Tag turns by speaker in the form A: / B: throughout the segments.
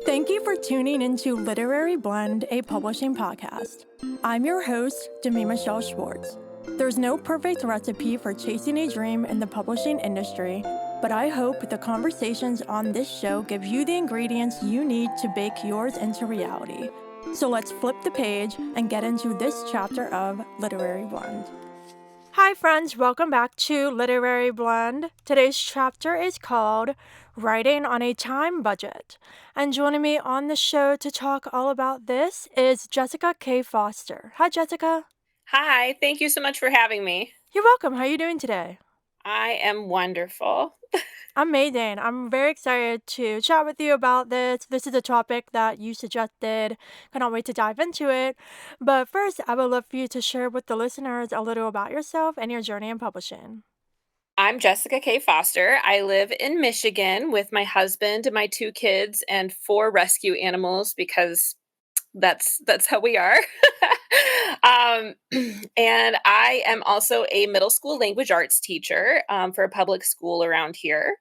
A: Thank you for tuning into Literary Blend, a publishing podcast. I'm your host, Demi Michelle Schwartz. There's no perfect recipe for chasing a dream in the publishing industry, but I hope the conversations on this show give you the ingredients you need to bake yours into reality. So let's flip the page and get into this chapter of Literary Blend. Hi, friends, welcome back to Literary Blend. Today's chapter is called Writing on a Time Budget. And joining me on the show to talk all about this is Jessica K. Foster. Hi, Jessica.
B: Hi, thank you so much for having me.
A: You're welcome. How are you doing today?
B: I am wonderful.
A: Amazing. I'm very excited to chat with you about this. This is a topic that you suggested. Cannot wait to dive into it. But first, I would love for you to share with the listeners a little about yourself and your journey in publishing.
B: I'm Jessica K. Foster. I live in Michigan with my husband and my two kids and four rescue animals because that's how we are. um, and I am also a middle school language arts teacher for a public school around here.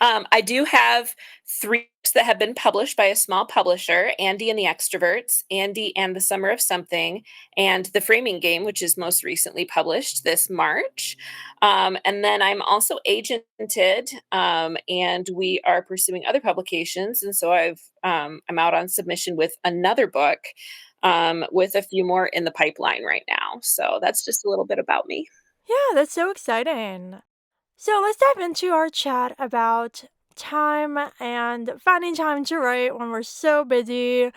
B: I do have three books that have been published by a small publisher: Andy and the Extroverts, Andy and the Summer of Something, and The Framing Game, which is most recently published this March. And then I'm also agented, and we are pursuing other publications. And so I'm out on submission with another book, with a few more in the pipeline right now. So that's just a little bit about me.
A: Yeah, that's so exciting. So let's dive into our chat about time and finding time to write when we're so busy.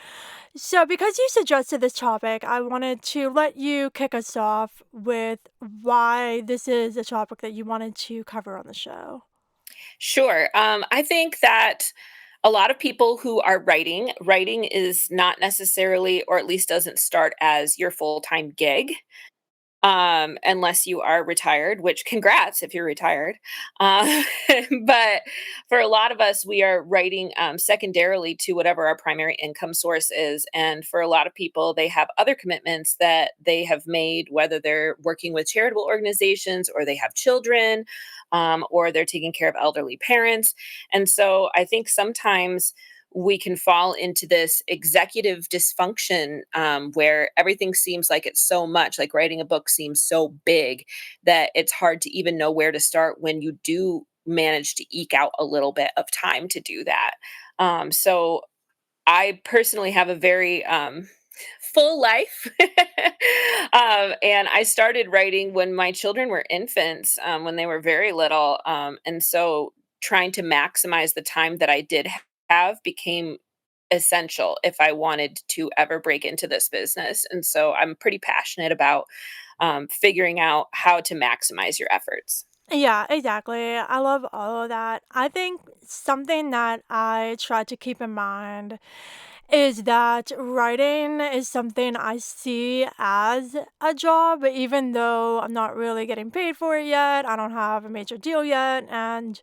A: So, because you suggested this topic, I wanted to let you kick us off with why this is a topic that you wanted to cover on the show.
B: Sure. I think that a lot of people who are writing is not necessarily, or at least doesn't start as your full time gig, unless you are retired, which congrats if you're retired. Uh, but for a lot of us, we are writing secondarily to whatever our primary income source is. And for a lot of people, they have other commitments that they have made, whether they're working with charitable organizations or they have children, or they're taking care of elderly parents. And so I think sometimes we can fall into this executive dysfunction, where everything seems like it's so much, like writing a book seems so big that it's hard to even know where to start when you do manage to eke out a little bit of time to do that. So I personally have a very full life. And I started writing when my children were infants, when they were very little. And so trying to maximize the time that I did have became essential if I wanted to ever break into this business. And so I'm pretty passionate about figuring out how to maximize your efforts.
A: Yeah, exactly. I love all of that. I think something that I try to keep in mind is that writing is something I see as a job, even though I'm not really getting paid for it yet. I don't have a major deal yet, and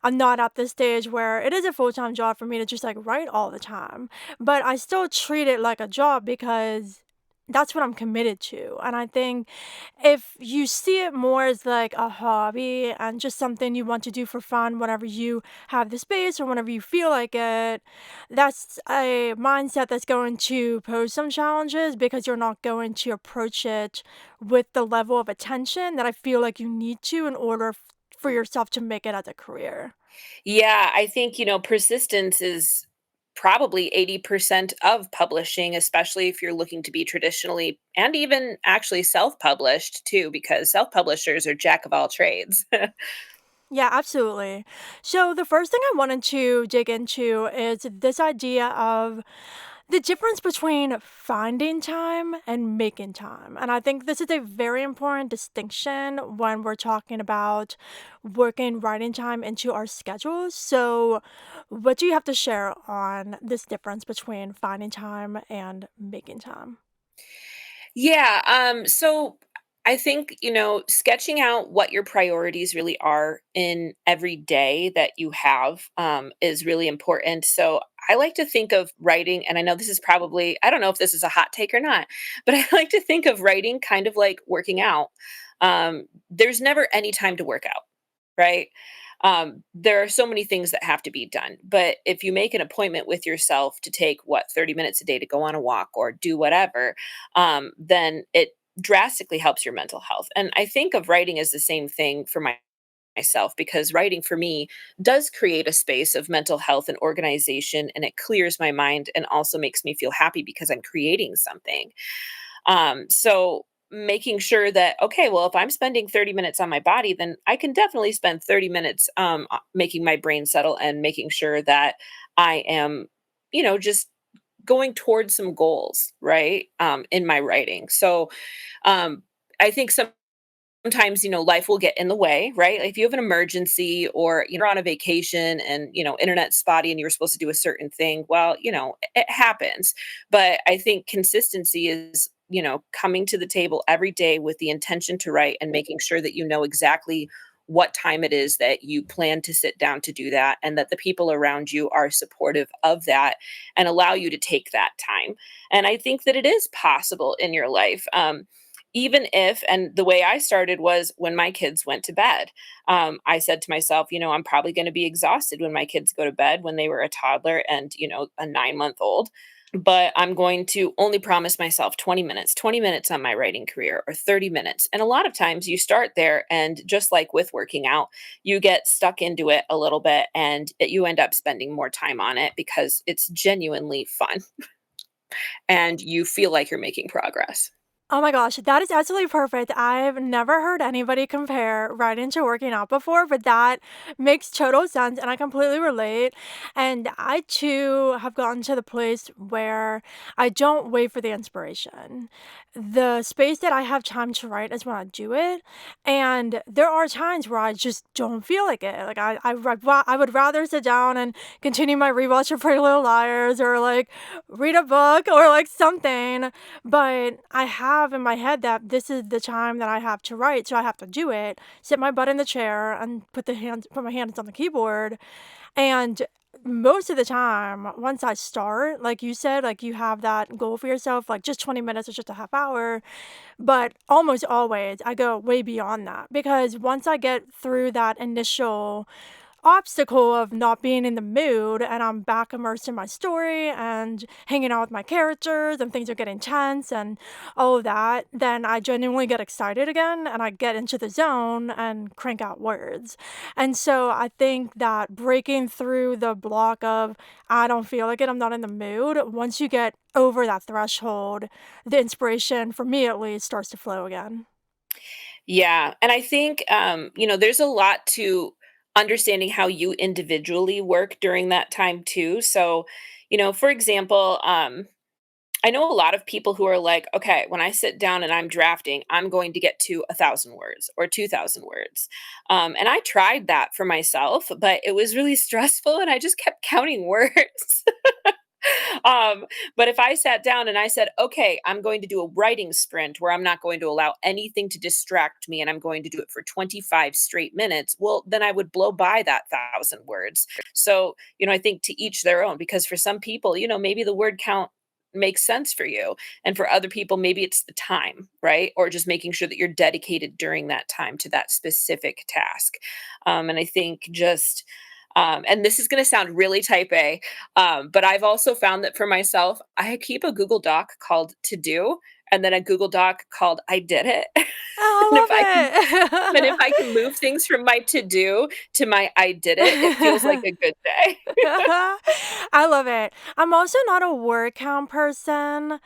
A: I'm not at the stage where it is a full-time job for me to just like write all the time. But I still treat it like a job because that's what I'm committed to. And I think if you see it more as like a hobby and just something you want to do for fun whenever you have the space or whenever you feel like it, that's a mindset that's going to pose some challenges because you're not going to approach it with the level of attention that I feel like you need to in order for yourself to make it as a career.
B: Yeah, I think, persistence is probably 80% of publishing, especially if you're looking to be traditionally and even actually self published too, because self publishers are jack of all trades.
A: Yeah, absolutely. So the first thing I wanted to dig into is this idea of the difference between finding time and making time. And I think this is a very important distinction when we're talking about working writing time into our schedules. So, what do you have to share on this difference between finding time and making time?
B: Yeah. So I think, sketching out what your priorities really are in every day that you have, is really important. So I like to think of writing, and I know this is probably, I don't know if this is a hot take or not, but I like to think of writing kind of like working out. There's never any time to work out. right? There are so many things that have to be done. But if you make an appointment with yourself to take 30 minutes a day to go on a walk or do whatever, then it drastically helps your mental health. And I think of writing as the same thing for myself, because writing for me does create a space of mental health and organization, and it clears my mind and also makes me feel happy because I'm creating something. So making sure that, okay, well, if I'm spending 30 minutes on my body, then I can definitely spend 30 minutes making my brain settle and making sure that I am, just going towards some goals, right? In my writing. So um, I think sometimes, life will get in the way, right? Like if you have an emergency or you're on a vacation and, internet's spotty and you were supposed to do a certain thing, well, it happens. But I think consistency is, coming to the table every day with the intention to write and making sure that you know exactly what time it is that you plan to sit down to do that, and that the people around you are supportive of that and allow you to take that time. And I think that it is possible in your life. Even if, and the way I started was when my kids went to bed. I said to myself, I'm probably going to be exhausted when my kids go to bed, when they were a toddler and, a 9-month old. But I'm going to only promise myself 20 minutes on my writing career, or 30 minutes. And a lot of times you start there, and just like with working out, you get stuck into it a little bit, and you end up spending more time on it because it's genuinely fun and you feel like you're making progress.
A: Oh my gosh, that is absolutely perfect. I've never heard anybody compare writing to working out before, but that makes total sense and I completely relate. And I too have gotten to the place where I don't wait for the inspiration. The space that I have time to write is when I do it. And there are times where I just don't feel like it. Like I would rather sit down and continue my rewatch of Pretty Little Liars, or like read a book or like something, but I have in my head that this is the time that I have to write, so I have to do it. Sit my butt in the chair and put my hands on the keyboard. And most of the time, once I start, like you said, like you have that goal for yourself, like just 20 minutes or just a half hour. But almost always, I go way beyond that, because once I get through that initial obstacle of not being in the mood and I'm back immersed in my story and hanging out with my characters and things are getting tense and all of that, then I genuinely get excited again and I get into the zone and crank out words. And so I think that breaking through the block of I don't feel like it, I'm not in the mood, once you get over that threshold, the inspiration, for me at least, starts to flow again.
B: Yeah, and I think, there's a lot to understanding how you individually work during that time too. So, for example, I know a lot of people who are like, okay, when I sit down and I'm drafting, I'm going to get to 1,000 words or 2,000 words. And I tried that for myself, but it was really stressful and I just kept counting words. um, but if I sat down and I said, okay, I'm going to do a writing sprint where I'm not going to allow anything to distract me and I'm going to do it for 25 straight minutes, well, then I would blow by that 1,000 words. So, I think to each their own, because for some people, maybe the word count makes sense for you. And for other people, maybe it's the time, right? Or just making sure that you're dedicated during that time to that specific task. And I think just, and this is going to sound really type A, but I've also found that for myself, I keep a Google Doc called To Do, and then a Google Doc called I Did It. and if I can, and if
A: Oh, I
B: I can
A: love
B: move things from my to do to my I did it feels like
A: it.
B: a good day.
A: I love it. I'm also not a word count person.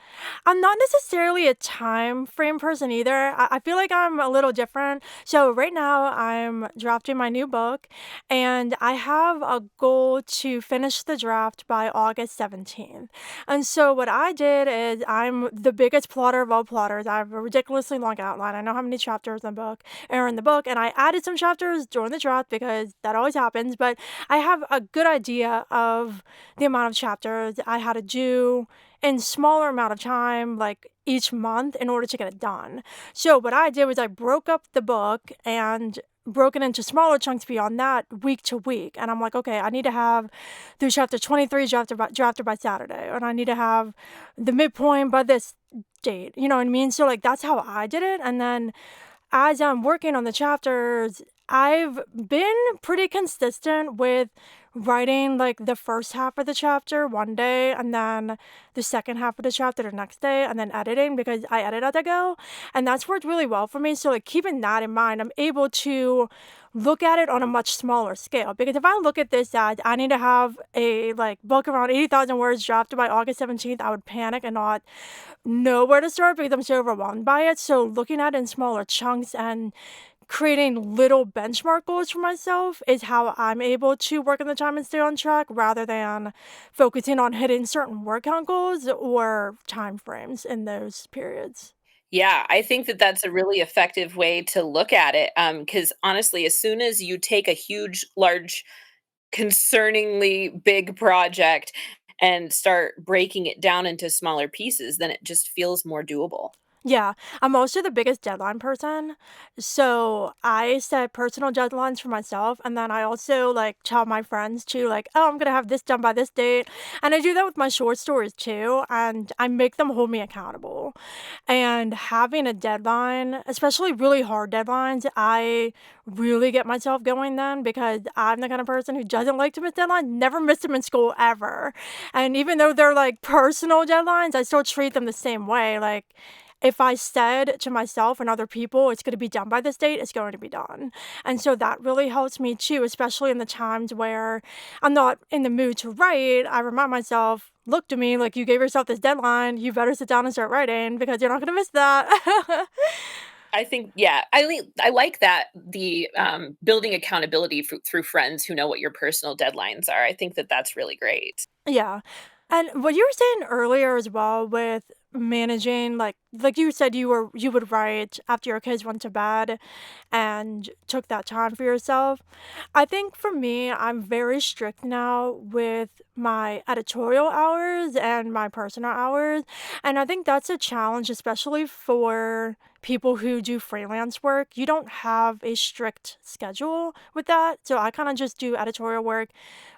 A: I'm not necessarily a time frame person either. I feel like I'm a little different. So right now I'm drafting my new book and I have a goal to finish the draft by August 17th. And so what I did is I'm the biggest plotter of all plotters. I have a ridiculously long outline. I know how many chapters in the book, and I added some chapters during the draft because that always happens, but I have a good idea of the amount of chapters I had to do in smaller amount of time, like each month, in order to get it done. So what I did was I broke up the book and broke it into smaller chunks beyond that, week to week. And I'm like, okay, I need to have through chapter 23 drafted by Saturday, and I need to have the midpoint by this date. You know what I mean? So like that's how I did it. And then as I'm working on the chapters, I've been pretty consistent with writing like the first half of the chapter one day and then the second half of the chapter the next day and then editing because I edit as I go. And that's worked really well for me. So, like, keeping that in mind, I'm able to look at it on a much smaller scale. Because if I look at this as I need to have a like book around 80,000 words drafted by August 17th, I would panic and not know where to start because I'm so overwhelmed by it. So, looking at it in smaller chunks and creating little benchmark goals for myself is how I'm able to work in the time and stay on track rather than focusing on hitting certain work count goals or time frames in those periods.
B: Yeah, I think that that's a really effective way to look at it, because honestly, as soon as you take a huge, large, concerningly big project and start breaking it down into smaller pieces, then it just feels more doable.
A: Yeah, I'm also the biggest deadline person. So I set personal deadlines for myself. And then I also like tell my friends to like, oh, I'm going to have this done by this date. And I do that with my short stories too. And I make them hold me accountable. And having a deadline, especially really hard deadlines, I really get myself going then because I'm the kind of person who doesn't like to miss deadlines, never missed them in school ever. And even though they're like personal deadlines, I still treat them the same way. Like, if I said to myself and other people, it's going to be done by this date, it's going to be done. And so that really helps me too, especially in the times where I'm not in the mood to write. I remind myself, look to me like you gave yourself this deadline. You better sit down and start writing because you're not going to miss that.
B: I think, yeah, I like that the building accountability through friends who know what your personal deadlines are. I think that that's really great.
A: Yeah. And what you were saying earlier as well with managing like you said you would write after your kids went to bed and took that time for yourself. I think for me, I'm very strict now with my editorial hours and my personal hours. And I think that's a challenge, especially for people who do freelance work. You don't have a strict schedule with that. So I kind of just do editorial work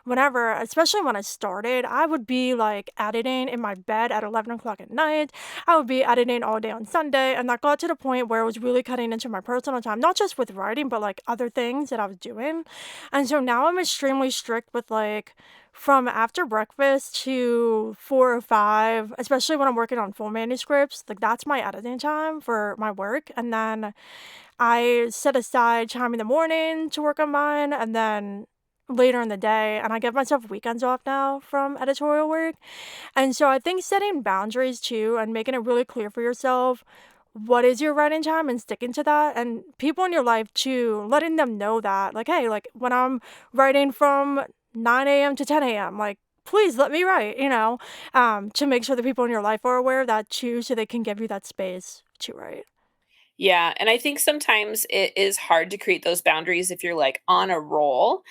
A: whenever, especially when I started, I would be like editing in my bed at 11 o'clock at night. I would be editing all day on Sunday. And that got to the point where it was really cutting into my personal time, not just with writing, but like other things that I was doing. And so now I'm extremely strict with like from after breakfast to 4 or 5, especially when I'm working on full manuscripts, like that's my editing time for my work. And then I set aside time in the morning to work on mine and then later in the day, and I give myself weekends off now from editorial work. And so I think setting boundaries too and making it really clear for yourself what is your writing time and sticking to that, and people in your life too, letting them know that like, hey, like when I'm writing from 9 a.m. to 10 a.m., like please let me write, to make sure the people in your life are aware of that too so they can give you that space to write.
B: Yeah, and I think sometimes it is hard to create those boundaries if you're like on a roll.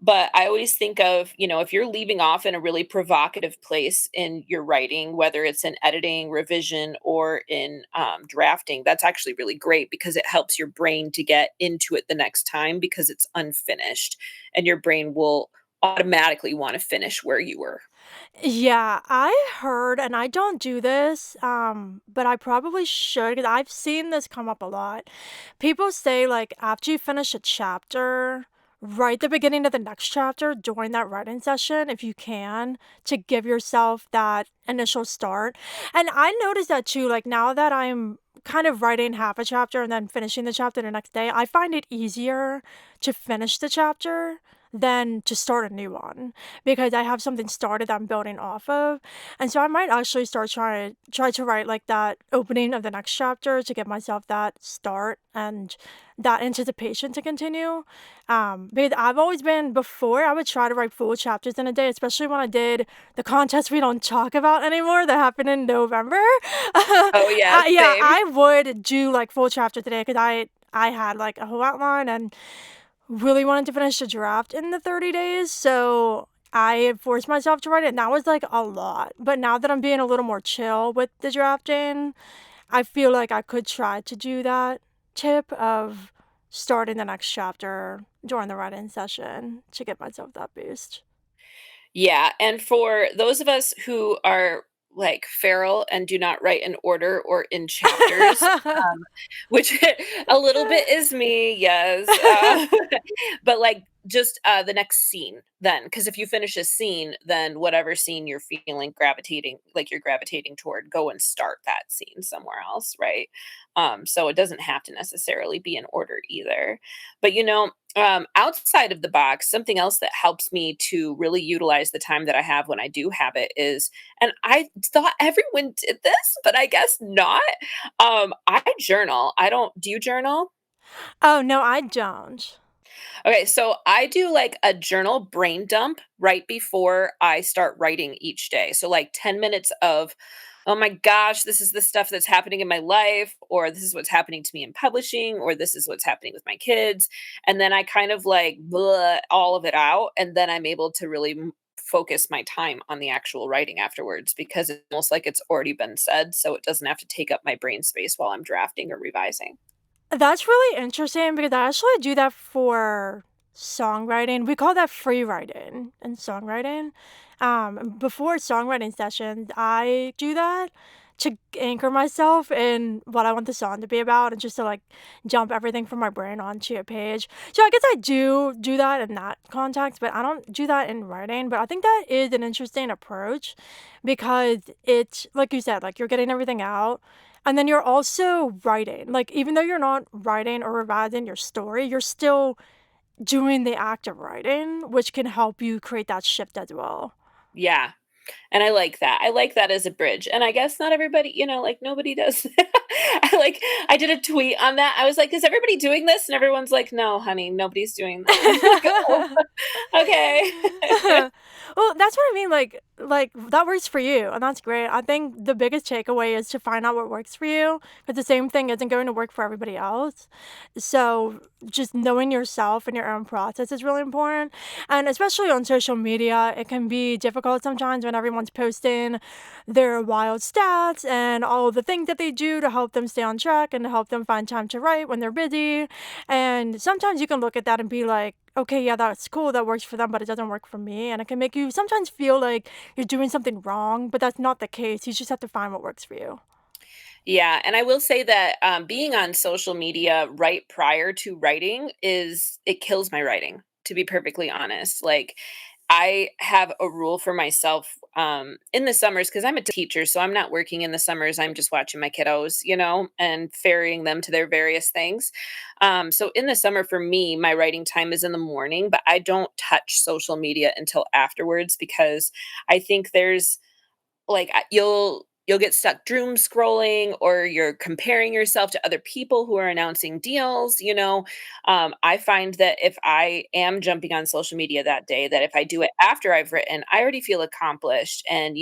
B: But I always think of, if you're leaving off in a really provocative place in your writing, whether it's in editing, revision, or in drafting, that's actually really great because it helps your brain to get into it the next time because it's unfinished and your brain will automatically want to finish where you were.
A: Yeah, I heard, and I don't do this, but I probably should because I've seen this come up a lot. People say, like, after you finish a chapter, write the beginning of the next chapter during that writing session, if you can, to give yourself that initial start. And I noticed that too, like, now that I'm kind of writing half a chapter and then finishing the chapter the next day, I find it easier to finish the chapter than to start a new one because I have something started that I'm building off of. And so I might actually try to write like that opening of the next chapter to give myself that start and that anticipation to continue. Because I've always been before I would try to write full chapters in a day, especially when I did the contest we don't talk about anymore that happened in November.
B: Oh, yeah,
A: Yeah,
B: same.
A: I would do like full chapter today because I had like a whole outline and really wanted to finish the draft in the 30 days, so I forced myself to write it, and that was, like, a lot. But now that I'm being a little more chill with the drafting, I feel like I could try to do that tip of starting the next chapter during the writing session to give myself that boost.
B: Yeah, and for those of us who are like feral and do not write in order or in chapters, which a little bit is me, yes. But like just the next scene then, because if you finish a scene, then whatever scene you're feeling gravitating, like you're gravitating toward, go and start that scene somewhere else, right? So it doesn't have to necessarily be in order either. But outside of the box, something else that helps me to really utilize the time that I have when I do have it is, and I thought everyone did this, but I guess not. I journal. I don't, do you journal?
A: Oh, no, I don't.
B: Okay, so I do like a journal brain dump right before I start writing each day. So like 10 minutes of, oh my gosh, this is the stuff that's happening in my life, or this is what's happening to me in publishing, or this is what's happening with my kids. And then I kind of like all of it out. And then I'm able to really focus my time on the actual writing afterwards because it's almost like it's already been said. So it doesn't have to take up my brain space while I'm drafting or revising.
A: That's really interesting because I actually do that for songwriting. We call that free writing and songwriting. Before songwriting sessions, I do that to anchor myself in what I want the song to be about and just to like jump everything from my brain onto a page. So I guess I do that in that context, but I don't do that in writing. But I think that is an interesting approach because it's like you said, like you're getting everything out and then you're also writing. Like, even though you're not writing or revising your story, you're still doing the act of writing, which can help you create that shift as well.
B: Yeah. And I like that. I like that as a bridge. And I guess not everybody, like nobody does. I did a tweet on that. I was like, is everybody doing this? And everyone's like, no, honey, nobody's doing that. I'm like, oh, okay.
A: Well, that's what I mean. Like that works for you, and that's great. I think the biggest takeaway is to find out what works for you, because the same thing isn't going to work for everybody else. So just knowing yourself and your own process is really important, and especially on social media, it can be difficult sometimes when everyone's posting their wild stats and all of the things that they do to help them stay on track and to help them find time to write when they're busy. And sometimes you can look at that and be like, okay, yeah, that's cool, that works for them, but it doesn't work for me. And it can make you sometimes feel like you're doing something wrong, but that's not the case. You just have to find what works for you.
B: Yeah, and I will say that being on social media right prior to writing is it kills my writing. To be perfectly honest, like I have a rule for myself in the summers because I'm a teacher, so I'm not working in the summers. I'm just watching my kiddos, and ferrying them to their various things. So in the summer, for me, my writing time is in the morning, but I don't touch social media until afterwards because I think there's like you'll get stuck doom scrolling or you're comparing yourself to other people who are announcing deals. I find that if I am jumping on social media that day, that if I do it after I've written, I already feel accomplished. And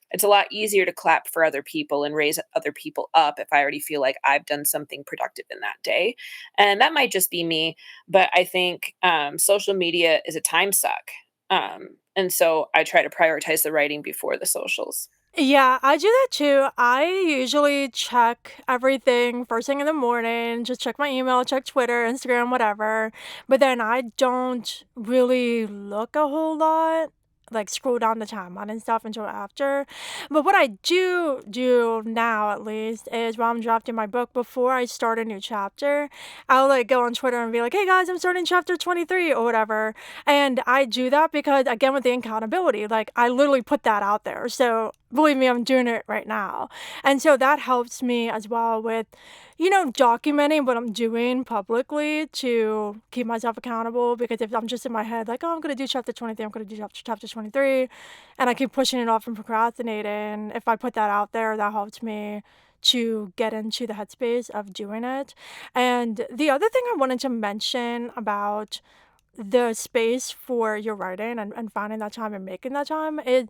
B: it's a lot easier to clap for other people and raise other people up if I already feel like I've done something productive in that day. And that might just be me, but I think social media is a time suck. And so I try to prioritize the writing before the socials.
A: Yeah, I do that too. I usually check everything first thing in the morning, just check my email, check Twitter, Instagram, whatever. But then I don't really look a whole lot, like scroll down the timeline and stuff until after. But what I do now, at least, is while I'm drafting my book, before I start a new chapter, I'll like go on Twitter and be like, hey guys, I'm starting chapter 23 or whatever. And I do that because, again, with the accountability, like I literally put that out there. So believe me, I'm doing it right now. And so that helps me as well with, documenting what I'm doing publicly to keep myself accountable. Because if I'm just in my head, like, oh, I'm going to do chapter 23, I'm going to do chapter 23, and I keep pushing it off and procrastinating, if I put that out there, that helps me to get into the headspace of doing it. And the other thing I wanted to mention about the space for your writing and finding that time and making that time is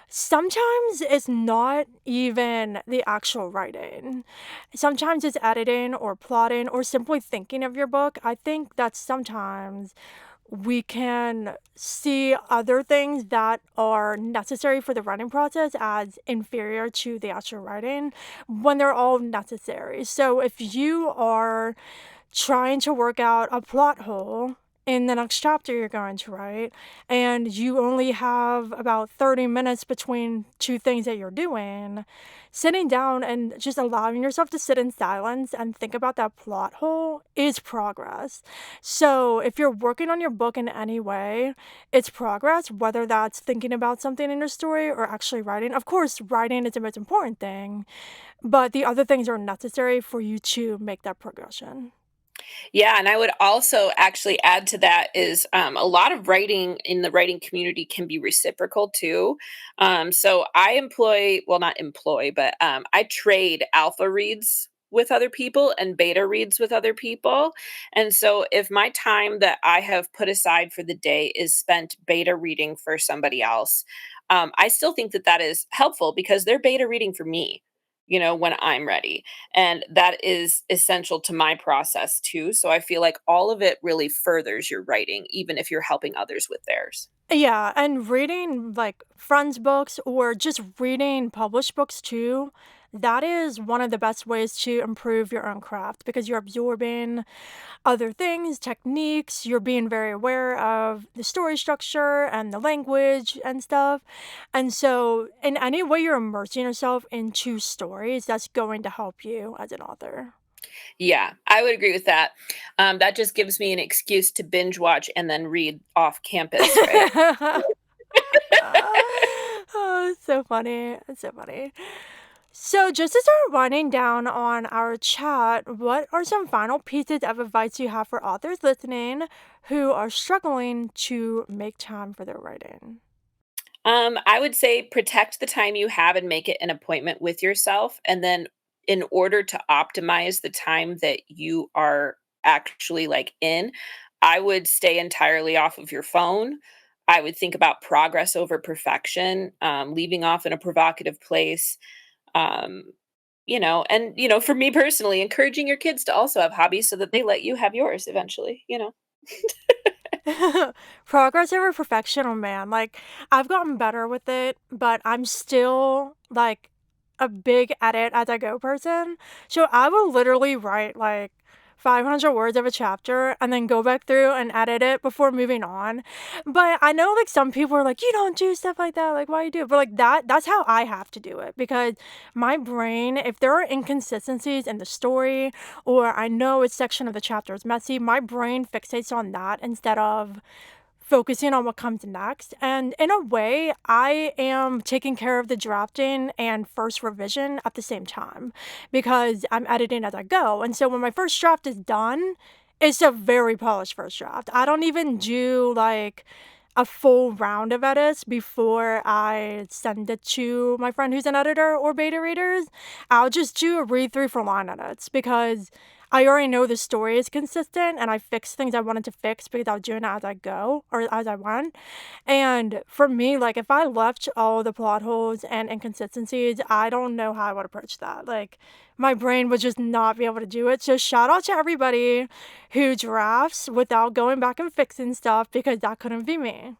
A: sometimes it's not even the actual writing. Sometimes it's editing or plotting or simply thinking of your book. I think that sometimes we can see other things that are necessary for the writing process as inferior to the actual writing when they're all necessary. So if you are trying to work out a plot hole in the next chapter you're going to write, and you only have about 30 minutes between two things that you're doing, sitting down and just allowing yourself to sit in silence and think about that plot hole is progress. So if you're working on your book in any way, it's progress, whether that's thinking about something in your story or actually writing. Of course, writing is the most important thing, but the other things are necessary for you to make that progression.
B: Yeah, and I would also actually add to that is a lot of writing in the writing community can be reciprocal too. So I employ, well, not employ, but I trade alpha reads with other people and beta reads with other people. And so if my time that I have put aside for the day is spent beta reading for somebody else, I still think that that is helpful because they're beta reading for me, when I'm ready. And that is essential to my process too. So I feel like all of it really furthers your writing, even if you're helping others with theirs.
A: Yeah, and reading like friends' books or just reading published books too, that is one of the best ways to improve your own craft because you're absorbing other things, techniques, you're being very aware of the story structure and the language and stuff. And so, in any way you're immersing yourself into stories, that's going to help you as an author.
B: Yeah, I would agree with that. That just gives me an excuse to binge watch and then read off campus, right?
A: Oh, it's so funny. It's so funny. So, just to start winding down on our chat, what are some final pieces of advice you have for authors listening who are struggling to make time for their writing?
B: I would say protect the time you have and make it an appointment with yourself. And then, in order to optimize the time that you are actually like in, I would stay entirely off of your phone. I would think about progress over perfection, leaving off in a provocative place. Um, for me personally, encouraging your kids to also have hobbies so that they let you have yours eventually.
A: Progress over perfection, oh man. Like, I've gotten better with it, but I'm still like a big edit as I go person. So I will literally write like 500 words of a chapter and then go back through and edit it before moving on. But I know like some people are like, you don't do stuff like that. Like, why you do it? But like that's how I have to do it because my brain, if there are inconsistencies in the story or I know a section of the chapter is messy, my brain fixates on that instead of focusing on what comes next. And in a way, I am taking care of the drafting and first revision at the same time because I'm editing as I go. And so when my first draft is done, it's a very polished first draft. I don't even do like a full round of edits before I send it to my friend who's an editor or beta readers. I'll just do a read through for line edits because I already know the story is consistent and I fix things I wanted to fix because I was doing it as I go or as I went. And for me, like if I left all the plot holes and inconsistencies, I don't know how I would approach that. Like my brain would just not be able to do it. So shout out to everybody who drafts without going back and fixing stuff because that couldn't be me.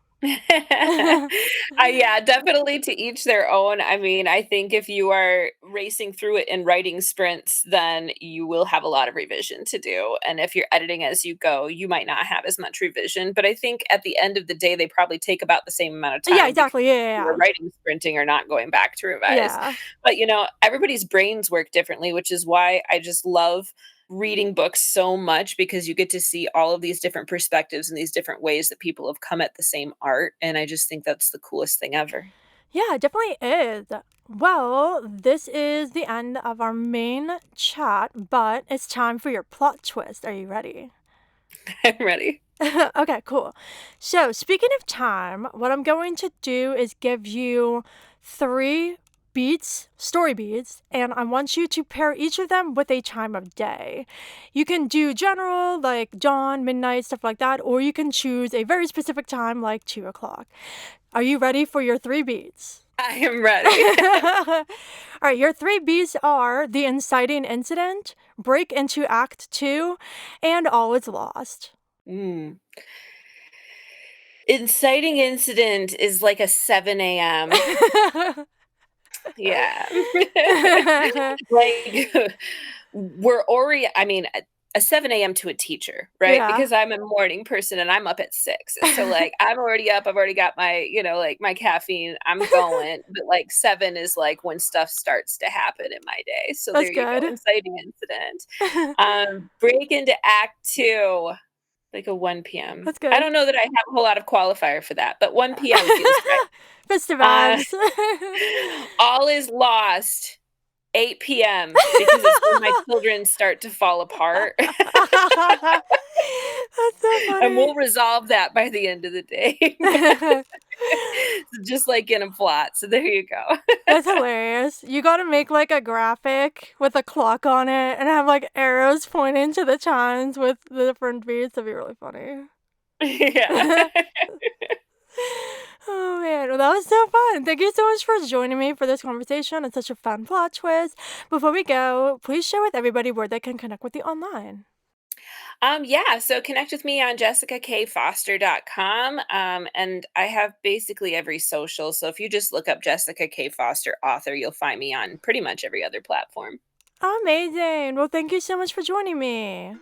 B: Yeah, definitely to each their own. I mean, I think if you are racing through it in writing sprints, then you will have a lot of revision to do. And if you're editing as you go, you might not have as much revision. But I think at the end of the day, they probably take about the same amount of
A: Yeah,
B: time because
A: exactly. Yeah,
B: you're
A: yeah,
B: writing sprinting or not going back to revise.
A: yeah.
B: But everybody's brains work differently, which is why I just love reading books so much because you get to see all of these different perspectives and these different ways that people have come at the same art, and I just think that's the coolest thing ever.
A: Yeah, it definitely is. Well, this is the end of our main chat, but it's time for your plot twist. Are you ready?
B: I'm ready.
A: Okay, cool. So, speaking of time, what I'm going to do is give you three beats, story beats, and I want you to pair each of them with a time of day. You can do general, like dawn, midnight, stuff like that, or you can choose a very specific time, like 2 o'clock. Are you ready for your three beats?
B: I am ready.
A: All right, your three B's are the inciting incident, break into Act Two, and all is lost.
B: Mm. Inciting incident is like a 7 a.m. Yeah. Like, we're already I mean, a 7 a.m. to a teacher, right?
A: Yeah,
B: Because I'm a morning person and I'm up at 6. So like I'm already up, I've already got my, like my caffeine, I'm going. But like 7 is like when stuff starts to happen in my day. So
A: that's
B: there you go,
A: good.
B: inciting incident. Break into act 2, like a 1 p.m.
A: That's
B: I
A: good.
B: don't know that I have a whole lot of qualifier for that, but 1 p.m. feels right.
A: Fist
B: Uh,
A: vibes.
B: all is lost. 8 p.m. because it's when my children start to fall apart.
A: That's so
B: And
A: funny.
B: we'll resolve that by the end of the day. Just like in a plot. So there you go.
A: That's hilarious. You gotta make like a graphic with a clock on it and have like arrows pointing to the chimes with the different beats. That'd be really funny.
B: Yeah.
A: Oh man, well that was so fun. Thank you so much for joining me for this conversation. It's such a fun plot twist. Before we go, please share with everybody where they can connect with you online.
B: Yeah, so connect with me on jessicakfoster.com. And I have basically every social. So if you just look up Jessica K. Foster author, you'll find me on pretty much every other platform.
A: Amazing. Well, thank you so much for joining me.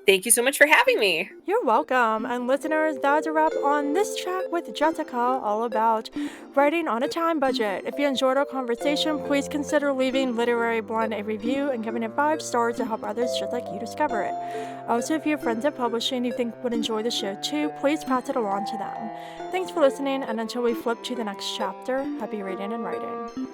B: Thank you so much for having me.
A: You're welcome. And listeners, that's a wrap on this chat with Jessica, all about writing on a time budget. If you enjoyed our conversation, please consider leaving Literary Blend a review and giving it 5 stars to help others just like you discover it. Also, if you have friends in publishing you think would enjoy the show too, please pass it along to them. Thanks for listening, and until we flip to the next chapter, happy reading and writing.